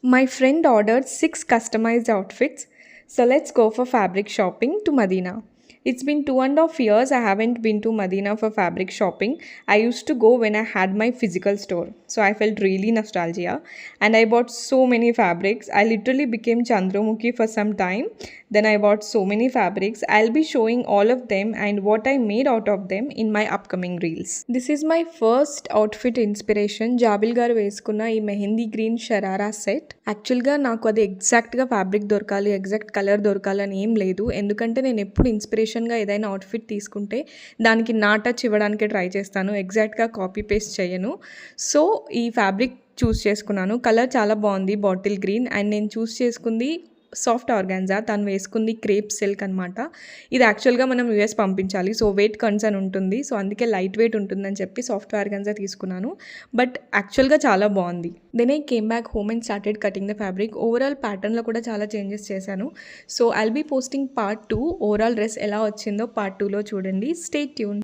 My friend ordered 6 customized outfits, so let's go for fabric shopping to Medina. It's been 2.5 years I haven't been to Medina for fabric shopping. I used to go when I had my physical store, so I felt really nostalgia and I bought so many fabrics. I literally became Chandramukhi for some time. Then I bought so many fabrics. I'll be showing all of them and what I made out of them in my upcoming reels. This is my first outfit inspiration. Jabil గారు వేసుకున్న ఈ mehndi green sharara set. యాక్చువల్గా నాకు అది ఎగ్జాక్ట్గా fabric దొరకాలి, exact colour దొరకాలి అని ఏం లేదు. ఎందుకంటే నేను ఎప్పుడు ఇన్స్పిరేషన్గా ఏదైనా అవుట్ఫిట్ తీసుకుంటే దానికి నా టచ్ ఇవ్వడానికి ట్రై చేస్తాను, ఎగ్జాక్ట్గా కాపీ పేస్ట్ చేయను. సో ఈ ఫ్యాబ్రిక్ చూస్ చేసుకున్నాను. కలర్ చాలా బాగుంది, బాటిల్ గ్రీన్. అండ్ నేను చూస్ చేసుకుంది సాఫ్ట్ ఆర్గాన్జా, తను వేసుకుంది క్రేప్ సిల్క్ అనమాట. ఇది యాక్చువల్గా మనం యూఎస్ పంపించాలి, సో వెయిట్ కన్సర్న్ ఉంటుంది. సో అందుకే లైట్ వెయిట్ ఉంటుందని చెప్పి సాఫ్ట్ ఆర్గాన్జా తీసుకున్నాను. బట్ యాక్చువల్గా చాలా బాగుంది. Then I came back home and started cutting the fabric. Overall ప్యాటర్న్లో కూడా చాలా చేంజెస్ చేశాను. So I'll be posting part 2. Overall dress ఎలా వచ్చిందో పార్ట్ 2లో చూడండి. Stay tune.